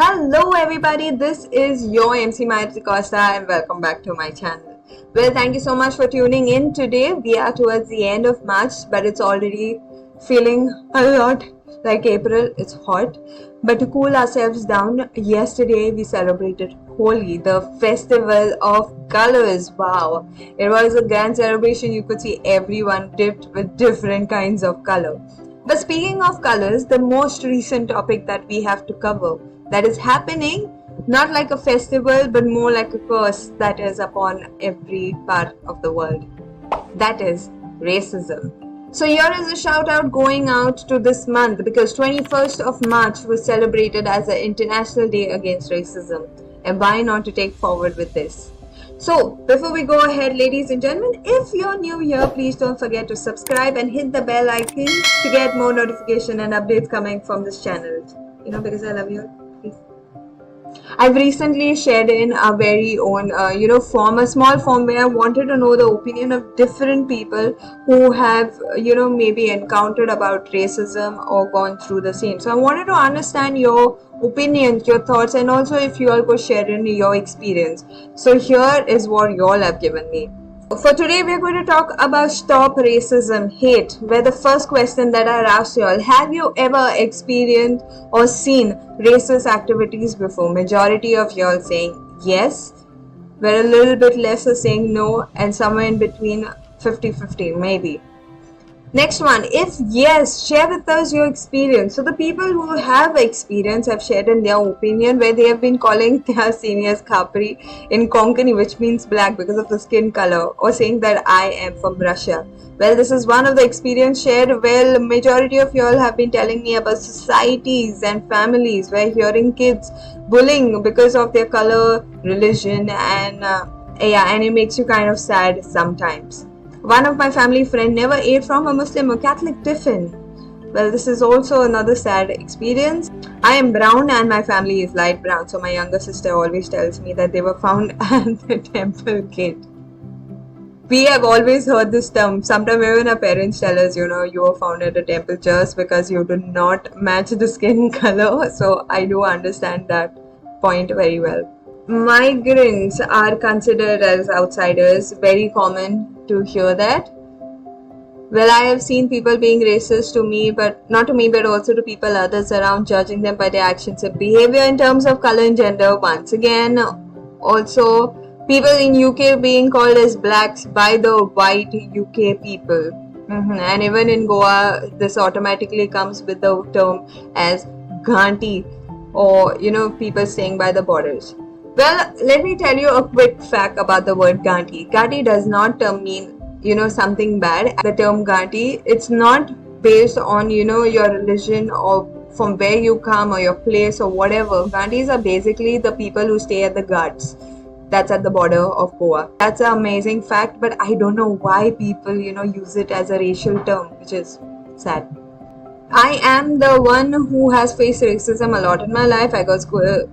Hello everybody, this is your MC Maitri Costa and welcome back to my channel. Well, thank you so much for tuning in today. We are towards the end of March, but it's already feeling a lot like April. It's hot. But to cool ourselves down, yesterday we celebrated Holi, the festival of colors. Wow. It was a grand celebration. You could see everyone dipped with different kinds of color. But speaking of colors, the most recent topic that we have to cover that is happening not like a festival but more like a curse that is upon every part of the world. That is racism. So here is a shout out going out to this month because 21st of March was celebrated as an International Day Against Racism. And why not to take forward with this? So, before we go ahead, ladies and gentlemen, if you're new here, please don't forget to subscribe and hit the bell icon to get more notification and updates coming from this channel. Because I love you. Please. I've recently shared in a very own, form, a small form where I wanted to know the opinion of different people who have, maybe encountered about racism or gone through the same. So I wanted to understand your opinions, your thoughts, and also if you all could share in your experience. So here is what you all have given me. For today, we're going to talk about stop racism, hate, where the first question that I asked you all, have you ever experienced or seen racist activities before? Majority of you all saying yes, where a little bit less are saying no, and somewhere in between 50-50 maybe. Next one, if yes, share with us your experience. So the people who have experience have shared in their opinion where they have been calling their seniors Khapri in Konkani, which means black because of the skin color, or saying that I am from Russia. Well, this is one of the experience shared. Well, majority of you all have been telling me about societies and families where hearing kids bullying because of their color, religion, and and it makes you kind of sad sometimes. One of my family friend never ate from a Muslim or Catholic tiffin. Well, this is also another sad experience. I am brown and my family is light brown, so my younger sister always tells me that they were found at the temple gate. We have always heard this term. Sometimes even our parents tell us, you were found at a temple just because you do not match the skin color. So I do understand that point very well. Migrants are considered as outsiders. Very common to hear that. Well, I have seen people being racist to me, but not to me, but also to people others around, judging them by their actions and behavior in terms of color and gender. Once again, also people in UK being called as blacks by the white UK people. And even in Goa, this automatically comes with the term as Ghanti, or people staying by the borders. Well, let me tell you a quick fact about the word Ghanti. Ghanti does not mean, something bad. The term Ghanti, it's not based on, your religion or from where you come or your place or whatever. Ghantis are basically the people who stay at the Ghats. That's at the border of Goa. That's an amazing fact, but I don't know why people, use it as a racial term, which is sad. I am the one who has faced racism a lot in my life. I got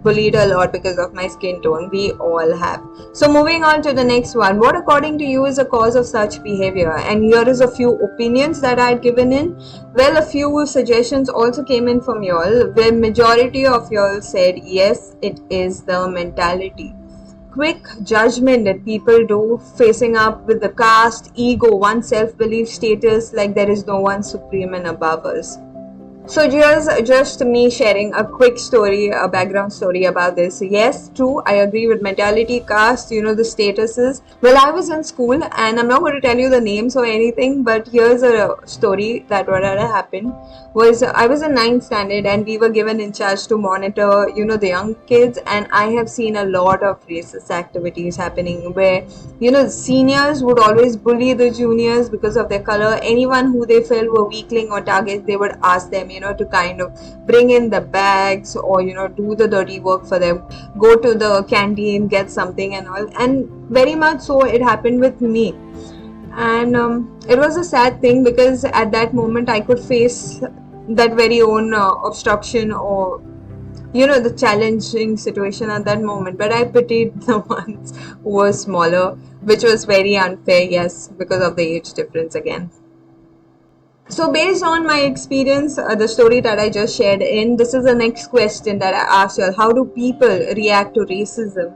bullied a lot because of my skin tone. We all have. So moving on to the next one. What according to you is the cause of such behavior? And here is a few opinions that I had given in. Well, a few suggestions also came in from y'all, where majority of y'all said yes, it is the mentality. Quick judgment that people do, facing up with the caste, ego, one self-belief, status, like there is no one supreme and above us. So here's just me sharing a quick story, a background story about this. Yes, true, I agree with mentality, caste, the statuses. Well, I was in school and I'm not going to tell you the names or anything, but here's a story that what had happened was I was in 9th standard and we were given in charge to monitor, the young kids, and I have seen a lot of racist activities happening where, seniors would always bully the juniors because of their color. Anyone who they felt were weakling or targets, they would ask them, to kind of bring in the bags or, do the dirty work for them, go to the canteen, get something and all. And very much so it happened with me. And it was a sad thing because at that moment I could face that very own obstruction or, the challenging situation at that moment. But I pitied the ones who were smaller, which was very unfair, yes, because of the age difference again. So based on my experience, the story that I just shared in, this is the next question that I asked you all. How do people react to racism?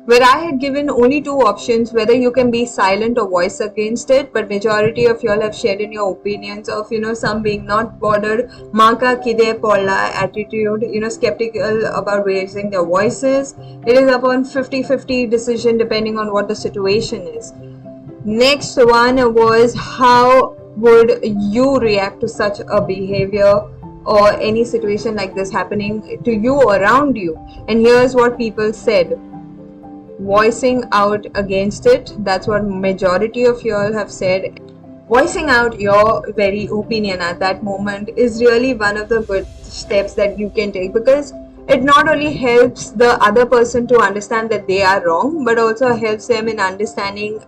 Where I had given only two options, whether you can be silent or voice against it, but majority of y'all have shared in your opinions of, some being not bothered, maka kide polla attitude, skeptical about raising their voices. It is upon 50-50 decision depending on what the situation is. Next one was, how would you react to such a behavior or any situation like this happening to you or around you? And here's what people said. Voicing out against it, that's what majority of you all have said. Voicing out your very opinion at that moment is really one of the good steps that you can take, because it not only helps the other person to understand that they are wrong, but also helps them in understanding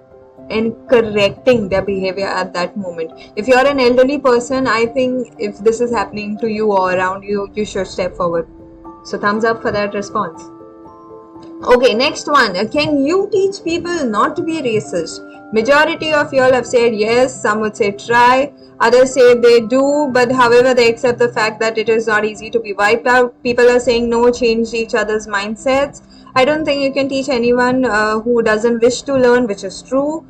and correcting their behavior at that moment. If you're an elderly person, I think if this is happening to you or around you, you should step forward. So thumbs up for that response. Okay, next one. Can you teach people not to be racist? Majority of y'all have said yes, some would say try, others say they do, but however they accept the fact that it is not easy to be wiped out. People are saying no, change each other's mindsets. I don't think you can teach anyone who doesn't wish to learn, which is true.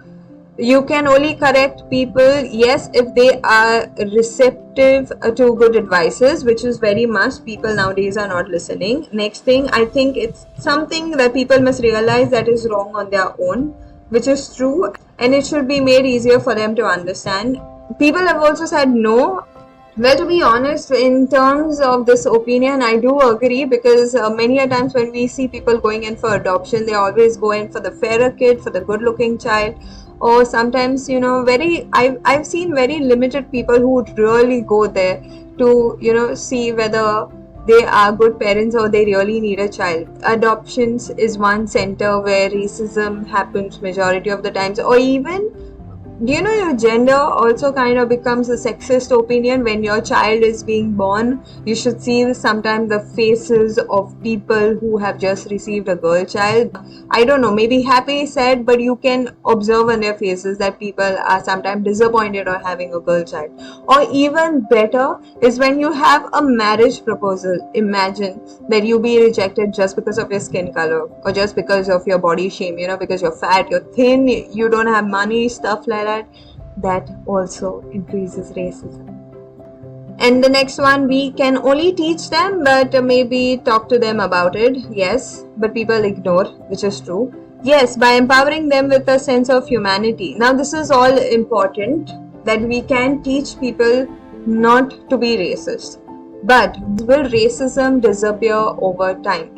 You can only correct people, yes, if they are receptive to good advices, which is very much people nowadays are not listening. Next thing, I think it's something that people must realize that is wrong on their own, which is true, and it should be made easier for them to understand. People have also said no. Well, to be honest, in terms of this opinion, I do agree, because many a times when we see people going in for adoption, they always go in for the fairer kid, for the good-looking child, or sometimes, I've seen very limited people who would really go there to, see whether they are good parents or they really need a child. Adoptions is one center where racism happens majority of the times, or even your gender also kind of becomes a sexist opinion when your child is being born. You should see sometimes the faces of people who have just received a girl child. I don't know, maybe happy, sad, but you can observe on their faces that people are sometimes disappointed of having a girl child. Or even better is when you have a marriage proposal. Imagine that you be rejected just because of your skin color, or just because of your body shame, because you're fat, you're thin, you don't have money, stuff like that. That also increases racism. And the next one, we can only teach them, but maybe talk to them about it. Yes, but people ignore, which is true. Yes, by empowering them with a sense of humanity. Now, this is all important, that we can teach people not to be racist. But will racism disappear over time?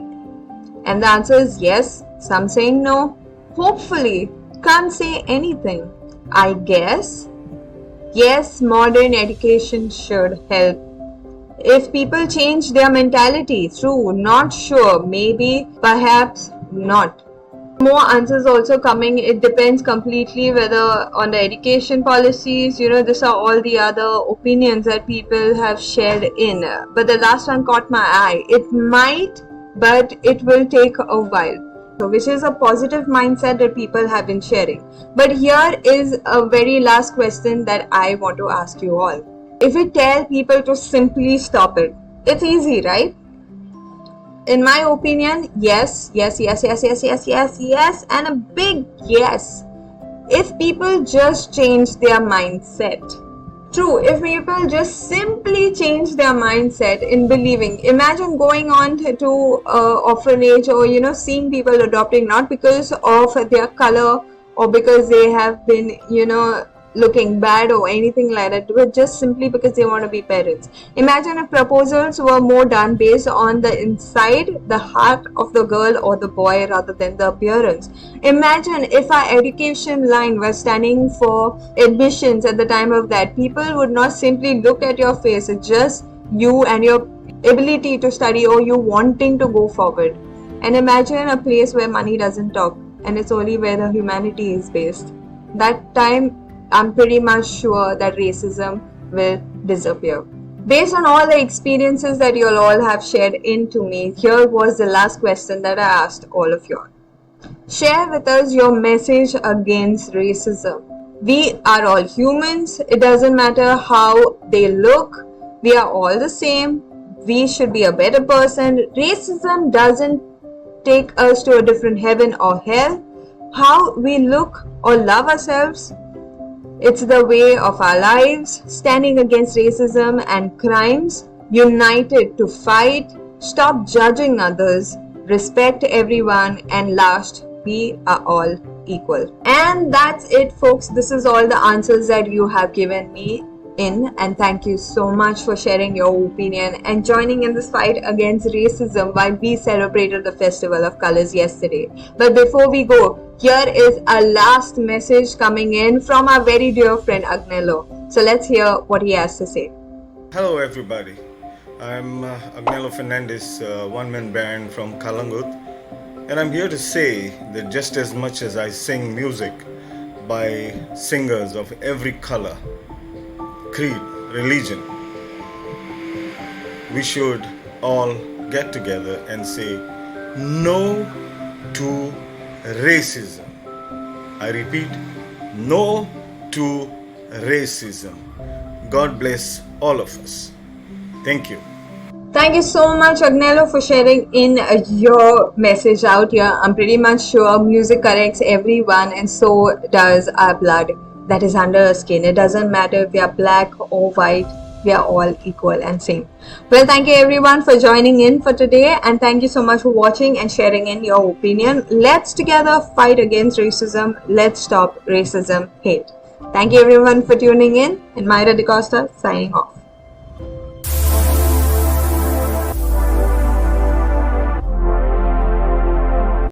And the answer is yes. Some saying no. Hopefully, can't say anything. I guess. Yes, modern education should help. If people change their mentality, true, not sure, maybe, perhaps not. More answers also coming. It depends completely whether on the education policies, these are all the other opinions that people have shared in. But the last one caught my eye. It might, but it will take a while. So, which is a positive mindset that people have been sharing. But here is a very last question that I want to ask you all. If we tell people to simply stop it, it's easy, right? In my opinion, yes, and a big yes. If people just change their mindset. True, if people just simply change their mindset in believing, imagine going on to orphanage, or seeing people adopting not because of their color or because they have been looking bad or anything like that, but just simply because they want to be parents. Imagine if proposals were more done based on the inside, the heart of the girl or the boy rather than the appearance. Imagine if our education line was standing for admissions at the time of that. People would not simply look at your face, it's just you and your ability to study or you wanting to go forward. And imagine a place where money doesn't talk and it's only where the humanity is based. That time, I'm pretty much sure that racism will disappear. Based on all the experiences that you all have shared into me, here was the last question that I asked all of you. Share with us your message against racism. We are all humans. It doesn't matter how they look. We are all the same. We should be a better person. Racism doesn't take us to a different heaven or hell. How we look or love ourselves, it's the way of our lives. Standing against racism and crimes, united to fight, stop judging others, respect everyone, and last, we are all equal. And that's it, folks. This is all the answers that you have given me in, and thank you so much for sharing your opinion and joining in this fight against racism while we celebrated the Festival of Colors yesterday. But before we go, here is a last message coming in from our very dear friend Agnello. So let's hear what he has to say. Hello everybody, I'm Agnello Fernandez, one-man band from Kalangut, and I'm here to say that just as much as I sing music by singers of every color, creed, religion, we should all get together and say no to racism. I repeat, no to racism. God bless all of us. Thank you. Thank you so much, Agnello, for sharing in your message out here. I'm pretty much sure music connects everyone, and so does our blood that is under our skin. It doesn't matter if we are black or white, we are all equal and same. Well, thank you everyone for joining in for today, and thank you so much for watching and sharing in your opinion. Let's together fight against racism. Let's stop racism hate. Thank you everyone for tuning in, and Myra DeCosta signing off.